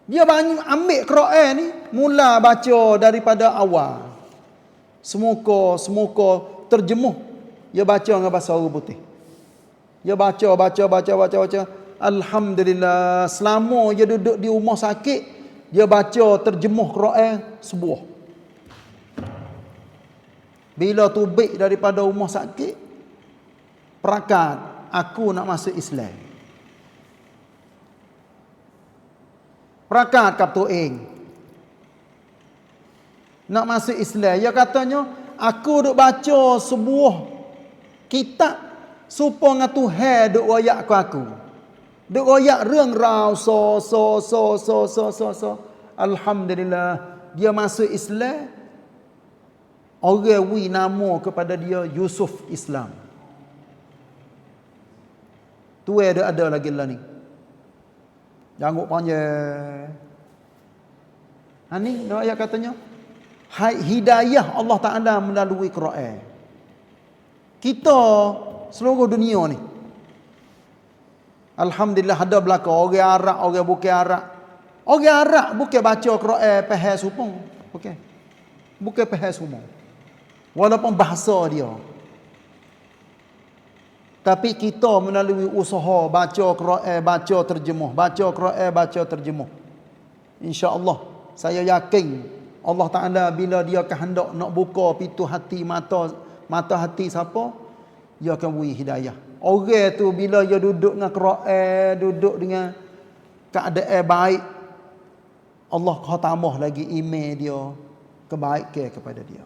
Dia banyak ambil Quran ni, mula baca daripada awal. Semuka terjemuh. Dia baca dengan bahasa orang putih. Dia baca. Alhamdulillah, selama dia duduk di rumah sakit, dia baca terjemuh Quran sebuah. Bila tubik daripada rumah sakit, perakat, aku nak masuk Islam. Perakat Kapten Eng nak masuk Islam. Dia katanya, aku duk baca sebuah kitab supaya Tuhan duk royak aku. Duk royakរឿងrau so. Alhamdulillah, dia masuk Islam. Orang wi nama kepada dia Yusuf Islam. Tu ada lagi lah ni. Jangan panjang. Ni ayat katanya, hidayah Allah Ta'ala melalui Quran. Kita seluruh dunia ni, alhamdulillah ada belaka orang Arab, orang bukan Arab. Orang Arab bukan baca Quran faham supong. Bukan faham semua. Walaupun bahasa dia. Tapi kita melalui usaha baca Quran, baca terjemuh, baca Quran, baca terjemuh. Insya-Allah, saya yakin Allah Ta'ala bila dia kehendak nak buka pintu hati, mata hati siapa, dia akan beri hidayah. Orang tu bila dia duduk dengan Quran, duduk dengan keadaan baik, Allah kau tambah lagi iman dia, kebaikan kepada dia.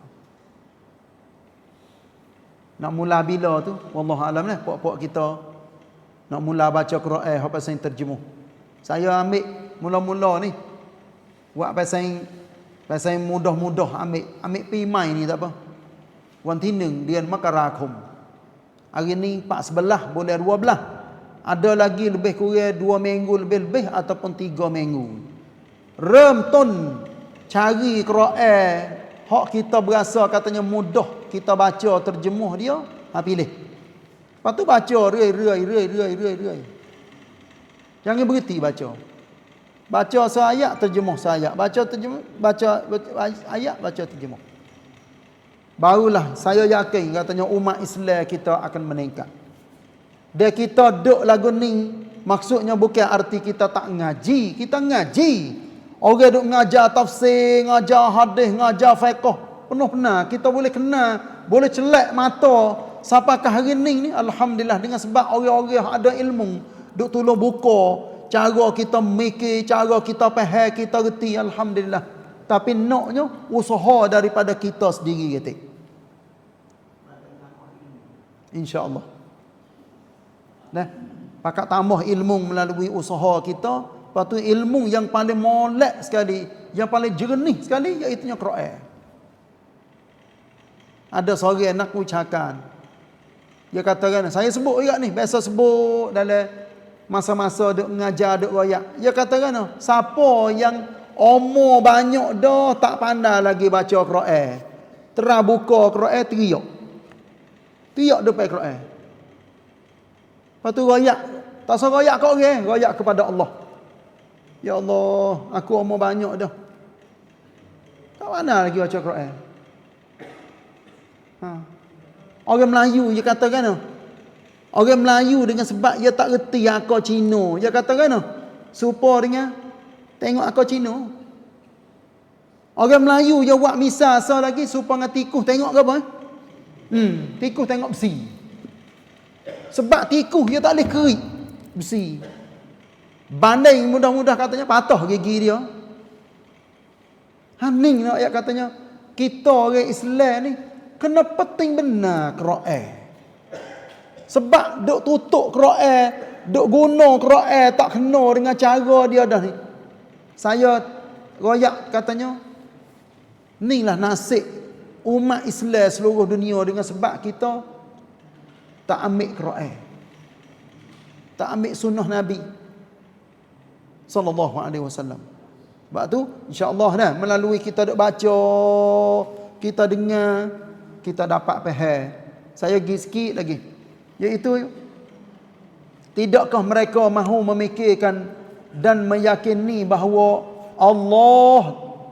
Nak mula bila tu, wallahu alam lah, puak-puak kita nak mula baca Quran hak pasal terjemuh. Saya ambil mula-mula ni buat pasal mudah-mudah ambil pi mai ni tak apa. วันที่ 1 เดือนมกราคม hari ni 4/11 bulan 12. Ada lagi lebih kurang 2 minggu lebih ataupun 3 minggu. เริ่มต้น cari Quran hak kita berasa katanya mudah, kita baca terjemuh dia, pilih. Lepas tu baca rai. Jangan berhenti baca. Baca seayat terjemuh seayat, baca ayat baca terjemuh. Barulah saya yakin katanya umat Islam kita akan meningkat. Dan kita duk lagu ni maksudnya bukan arti kita tak ngaji, kita ngaji. Orang duk ngajar tafsir, ngajar hadis, ngajar fiqh, penuh-penuh. Kita boleh kenal, boleh celak mata. Sampakah hari ni alhamdulillah dengan sebab orang-orang ada ilmu, duk tolong buka cara kita mikir, cara kita faham, kita reti, alhamdulillah. Tapi naknya usaha daripada kita sendiri gitu. Insya-Allah. Nah, pakat tambah ilmu melalui usaha kita. Lepas tu ilmu yang paling molek sekali, yang paling jernih sekali, iaitu Quran. Ada seorang nak ucapkan, dia katakan, saya sebut juga ni, biasa sebut dalam masa-masa duk mengajar, duk royak. Dia katakan, siapa yang umur banyak dah tak pandai lagi baca Quran, terah buka Quran, teriak depan Quran. Lepas tu royak, tak usah royak kat orang, royak kepada Allah. Ya Allah, aku umur banyak dah, tak mana lagi baca Quran. Orang Melayu dia katakan, orang Melayu dengan sebab dia tak reti akar Cina, dia katakan serupa dengan tengok akar Cina. Orang Melayu dia buat misal asal lagi serupa dengan tikus tengok ke apa? Tikus tengok besi. Sebab tikus dia tak boleh kerik besi. Banding mudah-mudah katanya patah gigi dia. Haning nak ayat katanya kita orang Islam ni kena penting benar Quran. Sebab duk tutup Quran, duk guna Quran tak kena dengan cara dia dah ni. Saya royak katanya inilah nasib umat Islam seluruh dunia dengan sebab kita tak ambil Quran, tak ambil sunnah Nabi sallallahu alaihi wasallam. Sebab tu insya-Allah dah melalui kita duk baca, kita dengar, kita dapat faham. Saya pergi sikit lagi. Iaitu, tidakkah mereka mahu memikirkan dan meyakini bahawa Allah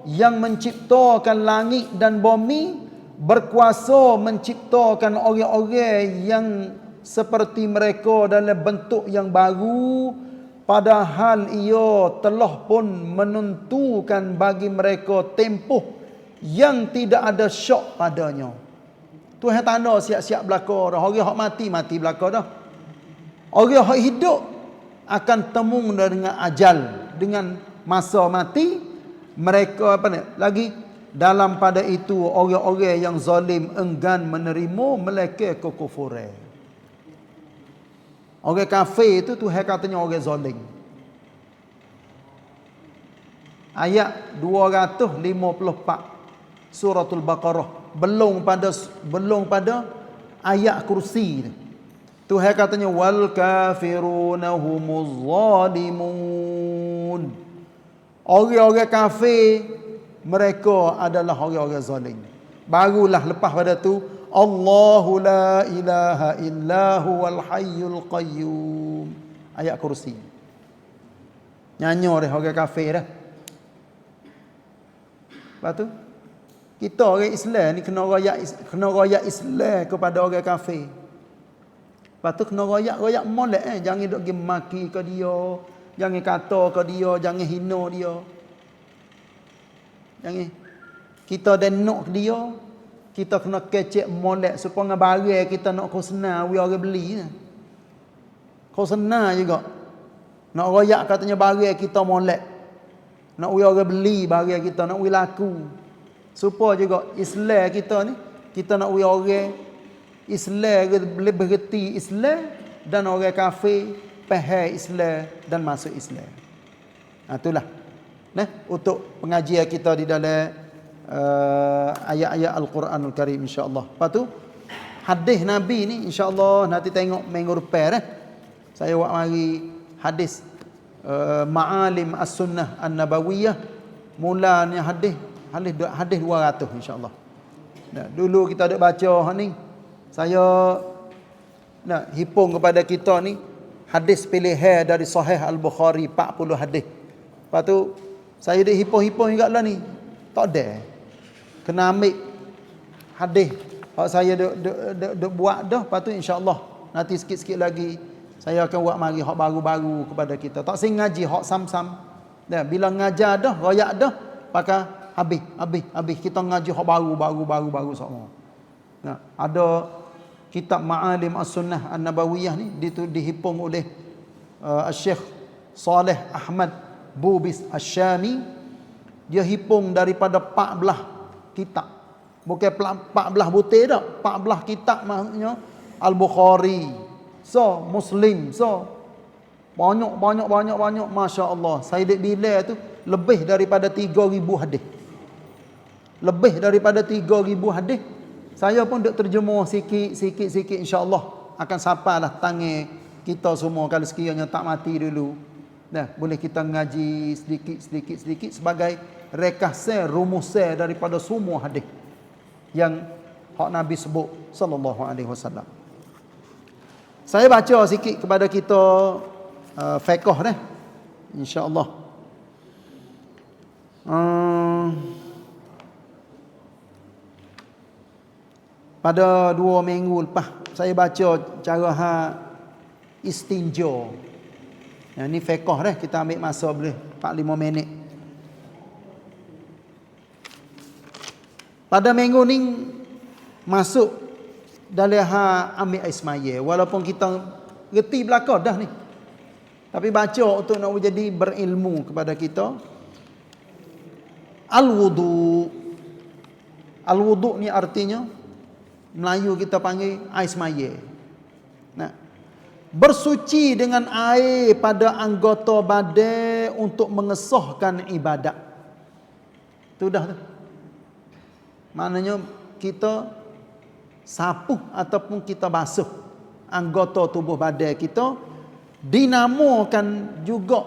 yang menciptakan langit dan bumi berkuasa menciptakan orang-orang yang seperti mereka dalam bentuk yang baru, padahal ia telah pun menentukan bagi mereka tempoh yang tidak ada syok padanya. Tuhan tanda siap-siap belaka dah. Orang hak mati belaka dah. Orang hak hidup akan temu dengan ajal, dengan masa mati. Mereka apa ni? Lagi dalam pada itu orang-orang yang zalim enggan menerima melainkan kekufuran. Orang kafir itu Tuhan katanya orang zalim. Ayat 254 suratul Baqarah, belum pada ayat kursi. Tuhan katanya wal kafiruna humuz zalimun. Orang-orang kafir mereka adalah orang-orang zalim. Barulah lepas pada tu Allahu la ilaha illa huwal hayyul qayyum. Ayat kursi. Nyanyi oleh orang kafir dah. Lepas tu kita orang Islam ni kena royak Islam kepada orang kafir. Lepas tu kena royak molek jangan duk pergi maki ke dia, jangan kata ke dia, jangan hina dia. Jangan kita dan nak ke dia, kita kena kecek molek supaya barang kita nak khusna we orang beli. Khusna juga. Nak royak katanya barang kita molek. Nak we orang beli barang kita, nak we laku. Supaya juga Islam kita ni, kita nak we orang Islam lebih reti Islam dan orang kafir faham Islam dan masuk Islam. Itulah. Nah, untuk pengajian kita di dalam ayat-ayat Al-Quranul Karim insya-Allah. Lepas tu hadis Nabi ni insya-Allah nanti tengok minggu depan saya buat mari hadis Ma'alim As-Sunnah An-Nabawiyah, mulanya hadis 200 insya-Allah. Nah, dulu kita ada baca ni, saya nak hipung kepada kita ni hadis pilihan dari Sahih Al-Bukhari 40 hadis. Lepas tu saya dah hipung-hipung juga lah ni. Tak ada. Kena ambil hadis kalau saya duk buat dah, lepas tu insya-Allah nanti sikit-sikit lagi saya akan buat mari hak baru-baru kepada kita. Tak sing ngaji hak sam-sam. Dah bila ngajar dah, royak dah, pakai habis kita ngaji hak baru semua. Nah, ada kitab Ma'alim As-Sunnah An-Nabawiyah ni dihipung oleh Syekh Saleh Ahmad Bubis Asy-Syami. Dia hipung daripada 14 kitab. Bukan 14 butir dah, 14 kitab maksudnya Al-Bukhari, so Muslim, so banyak masya-Allah. Saya dak bila tu lebih daripada 3000 hadis. Lebih daripada 3000 hadis. Saya pun dak terjemah sikit insya-Allah akan sampailah tangan kita semua kalau sekiranya tak mati dulu. Nah, boleh kita ngaji sedikit sebagai rekasan rumusan daripada semua hadis yang hak Nabi sebut sallallahu alaihi wasallam. Saya baca sikit kepada kita fiqh dah insya-Allah. Pada 2 minggu lepas saya baca cara istinja. Yang ni fiqh dah, kita ambil masa boleh 45 minit. Pada minggu ni masuk dalam ambil air semaya, walaupun kita reti belaka dah ni. Tapi baca untuk nak jadi berilmu kepada kita. Al-wudu. Al-wudu ni artinya Melayu kita panggil air semaya. Nah, bersuci dengan air pada anggota badan untuk mengesahkan ibadat. Itu dah tu. Maknanya kita sapuh ataupun kita basuh anggota tubuh badan kita, dinamakan juga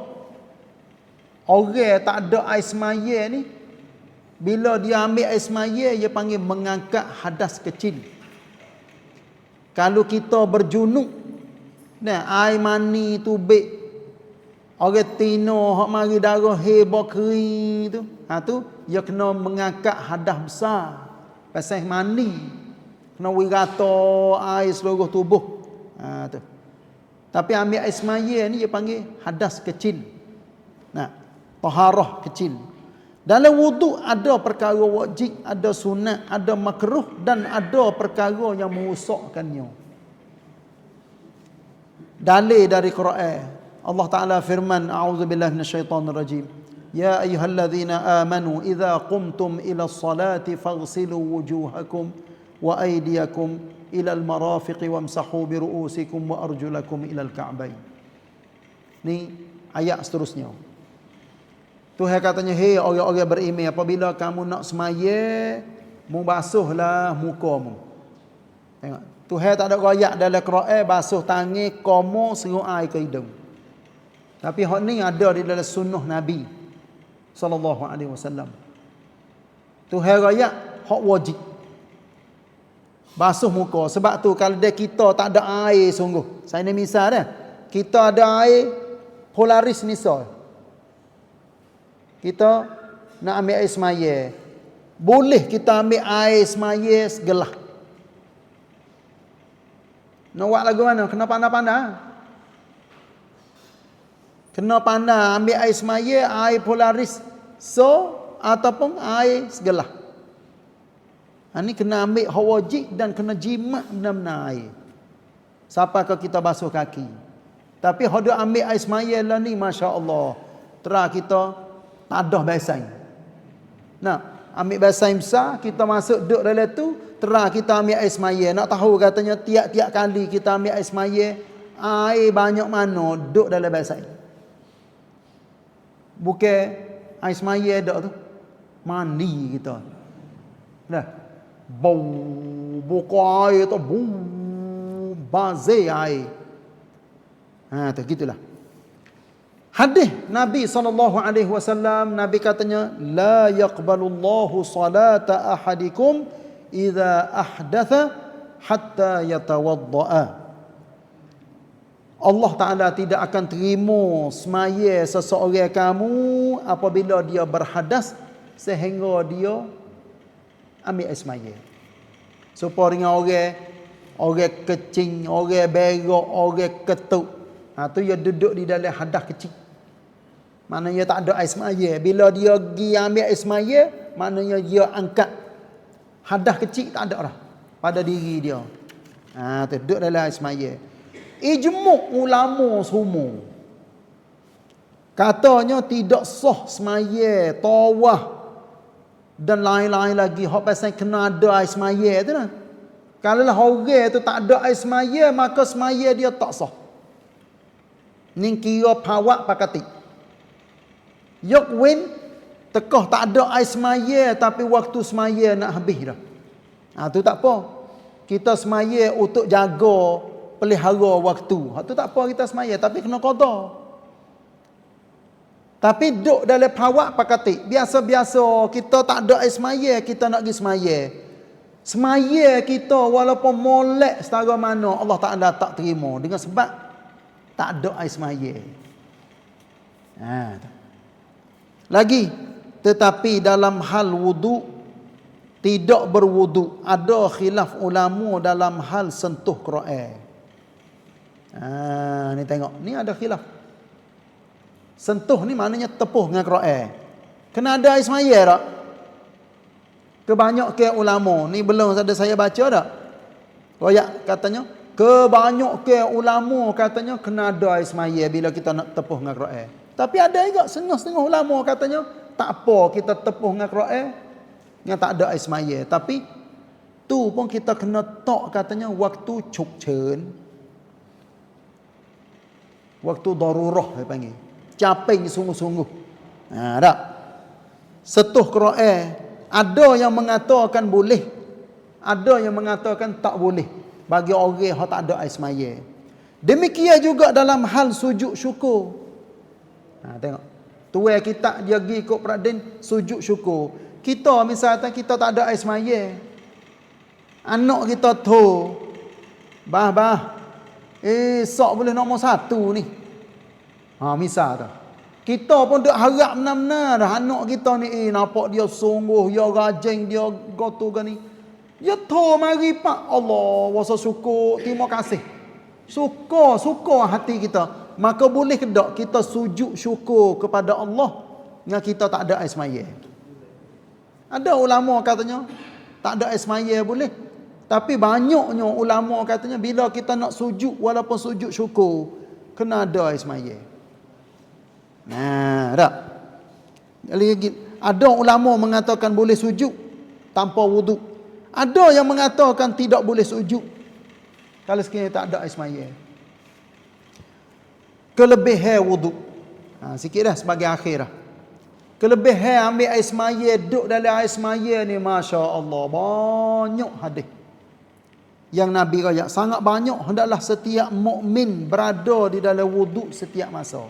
orang tak ada air semaya ni Bila dia ambil air semaya, dia panggil mengangkat hadas kecil. Kalau kita berjunuk, nah, air mani tubik, orang tino hak mari darah heba kering tu, tu dia kena mengangkat hadas besar. Pasal mani kena wirata air seluruh tubuh. Tu. Tapi ambil air semaya ni dia panggil hadas kecil. Nah, taharah kecil. Dalam wuduk ada perkara wajib, ada sunat, ada makruh dan ada perkara yang merosakkannya. Dalil dari Quran. Allah Taala firman, a'udzubillahi minasyaitonirrajim. Ya ayyuhalladzina amanu idza qumtum ila sholati faghsilu wujuhakum wa aydiyakum ila al-marafiqi wamsahu bi ru'usikum wa arjulakum ila al-ka'bayn. Ni ayat seterusnya. Tuhan katanya, hei orang-orang beriman, apabila kamu nak semaya, basuhlah mukamu. Tengok. Tuhan tak ada royak dalam Quran basuh tangan, komo, serut air ke hidung. Tapi hak ni ada di dalam sunnah Nabi sallallahu alaihi wasallam. Tuhan royak hak wajib. Basuh muka. Sebab tu kalau dia kita tak ada air sungguh. Saya ni misal dah. Kita ada air polaris nisa. Kita nak ambil air semaya. Boleh kita ambil air semaya segelas. Nak buat lagu mana? Kena pandai-pandai. Kena pandai ambil air semaya, air polaris so ataupun air segelas. Ini kena ambil hak wajib dan kena jimat benar-benar air. Sampai ke kita basuh kaki. Tapi hendak ambil air semaya lah ni, masya-Allah. Terah kita tak ada basain. Nah, ambil basain besar, kita masuk duduk dalam tu, terah kita ambil air semaya. Nak tahu katanya tiap-tiap kali kita ambil air semaya, air banyak mana duduk dalam basain. Bukan air semaya dak tu. Mandi kita. Dah. Bau buka air tu, bau bazir air. Tu gitulah. Hadis Nabi SAW, Nabi katanya, la yaqbalullahu salata ahadikum idza ahdatha hatta yatawadda'a. Allah Ta'ala tidak akan terima semaya seseorang kamu apabila dia berhadas sehingga dia ambil air semaya. Supaya dengan orang kecing, orang berok, orang ketuk. Tu dia duduk di dalam hadas kecil. Maknanya tak ada air semaya. Bila dia pergi ambil air semaya, maknanya dia angkat hadas kecil, tak ada dah pada diri dia. Duduk dalam air semaya. Ijmu' ulama semua katanya tidak sah semaya, tawaf dan lain-lain lagi. Hak pasal kena ada air semaya tu lah. Kalau lah orang tu tak ada air semaya, maka semaya dia tak sah. Ni kira pawak pakatik. Yok win tekah tak ada air semaya tapi waktu semaya nak habis dah. Tu tak apa. Kita semaya untuk jaga pelihara waktu. Tu tak apa kita semaya tapi kena qada. Tapi duduk dalam pawak pakatik. Biasa-biasa kita tak ada air semaya, kita nak pergi semaya. Semaya kita walaupun molek setara mana, Allah Ta'ala tak terima dengan sebab tak ada air semaya. Lagi, tetapi dalam hal wudu, tidak berwudu, ada khilaf ulama dalam hal sentuh Quran. Ni tengok, ni ada khilaf. Sentuh ni maknanya tepuh dengan Quran. Kena ada air semaya tak? Kebanyakan ulama, ni belum ada saya baca tak? Royak katanya, kebanyakan ulama katanya kena ada air semaya bila kita nak tepuh dengan Quran. Tapi ada juga setengah-setengah ulama katanya tak apa kita tepuh dengan Quran yang tak ada air semaya. Tapi tu pun kita kena tok katanya waktu cukchen, waktu darurah dia panggil. Caping sungguh-sungguh. Tak. Setuh Quran ada yang mengatakan boleh, ada yang mengatakan tak boleh bagi orang yang tak ada air semaya. Demikian juga dalam hal sujud syukur. Tengok. Tuai kita dia pergi ikut Pradin sujud syukur. Kita misalnya kita tak ada air semaya. Anak kita tu, bah, esok boleh nombor 1 ni. Misal tu. Kita pun duk harap benar-benar dah anak kita ni, nampak dia sungguh, dia rajin, dia gotu gani. Ya tu mari pak Allah, wasa syukur, terima kasih. Suka hati kita. Maka boleh ke tak kita sujud syukur kepada Allah dengan kita tak ada air semaya? Ada ulama katanya tak ada air semaya boleh. Tapi banyaknya ulama katanya bila kita nak sujud walaupun sujud syukur kena ada air semaya. Tak. Ada ulama mengatakan boleh sujud tanpa wuduk. Ada yang mengatakan tidak boleh sujud kalau sekiranya tak ada air semaya. Kelebihan wuduk. Sikit dah sebagai akhir dah. Kelebihan ambil air semaya, duduk dalam air semaya ni, Masya Allah, banyak hadis yang Nabi raya. Sangat banyak. Hendaklah setiap mukmin berada di dalam wuduk setiap masa.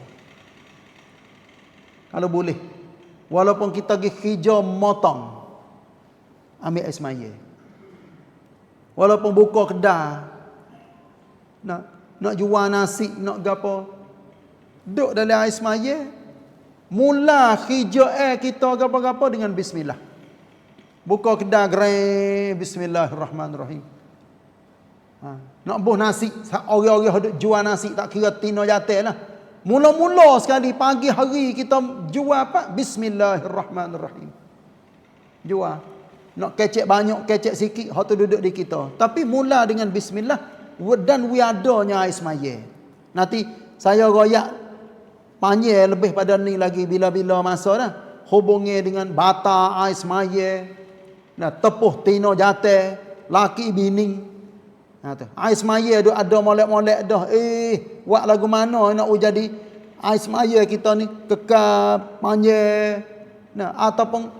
Kalau boleh. Walaupun kita pergi kerja motong, ambil air semaya. Walaupun buka kedai, nak jual nasi, nak gapo, duduk dalam air semaya. Mula kerja kita gapo-gapo dengan bismillah. Buka kedai gerai, bismillahirrahmanirrahim. Nak buh nasi, orang-orang duk jual nasi tak kira tino jatuh lah. Mula-mula sekali pagi hari kita jual apa? Bismillahirrahmanirrahim. Jual. Nak kecek banyak, kecek sikit, hak tu duduk di kita. Tapi mula dengan bismillah dan wiadanya air semaya. Nanti saya royak panjang lebih pada ni lagi bila-bila masa dah. Hubungi dengan bata air semaya. Tepuh tino jatuh, laki bini. Air semaya tu ada molek-molek dah. Buat lagu mana nak jadi air semaya kita ni kekal panjang. Ataupun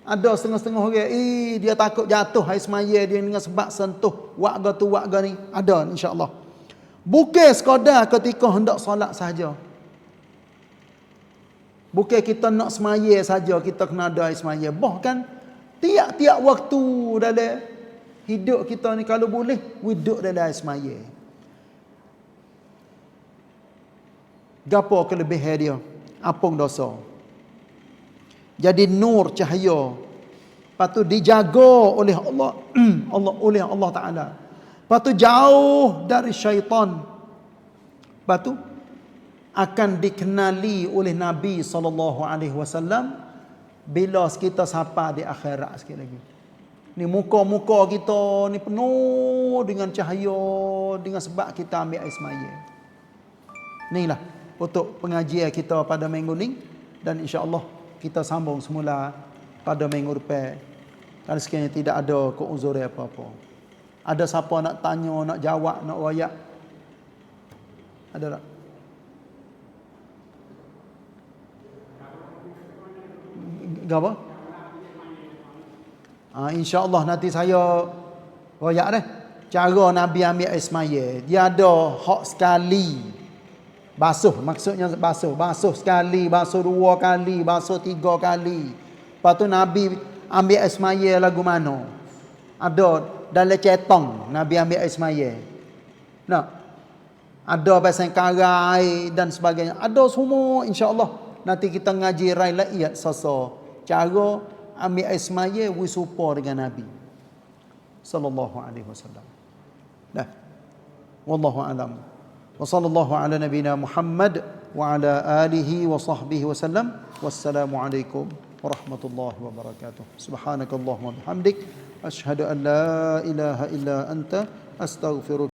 ada setengah-setengah orang, dia takut jatuh air semaya dia dengan sebab sentuh wakga tu wakga ni. Ada insya-Allah. Bukan sekadar ketika hendak solat saja. Bukan kita nak semaya saja kita kena ada air semaya. Bahkan tiap-tiap waktu dalam hidup kita ni kalau boleh duduk dalam air semaya. Gapo kelebihan dia? Apung dosa. Jadi nur cahaya. Lepas tu dijaga oleh Allah, oleh Allah Taala. Lepas tu jauh dari syaitan. Lepas tu akan dikenali oleh Nabi SAW bila kita sampai di akhirat sikit lagi. Ni muka-muka kita ni penuh dengan cahaya dengan sebab kita ambil air semaya. Inilah untuk pengajian kita pada minggu ni, dan insya-Allah kita sambung semula pada minggu depan. Kalau sekiranya tidak ada keuzuran apa-apa. Ada siapa nak tanya, nak jawab, nak royak? Ada tak? Apa? InsyaAllah nanti saya royak dah. Cara Nabi ambil air semaya. Dia ada hak sekali. Basuh, maksudnya basuh. Basuh sekali, basuh 2 kali, basuh 3 kali. Lepas tu Nabi ambil air semaya lagu mana? Ada dalam cetong Nabi ambil air semaya. Ada pasal karai dan sebagainya. Ada semua insya-Allah. Nanti kita ngaji rai laiyat sasa. Cara ambil air semaya wisupa dengan Nabi sallallahu alaihi wasallam. Dah. Wallahu alam. Wa sallallahu ala nabiyyina Muhammad wa ala alihi wa sahbihi wasallam. Wassalamu alaikum warahmatullahi wabarakatuh. Subhanakallahumma bihamdik asyhadu an la ilaha illa anta astaghfiruka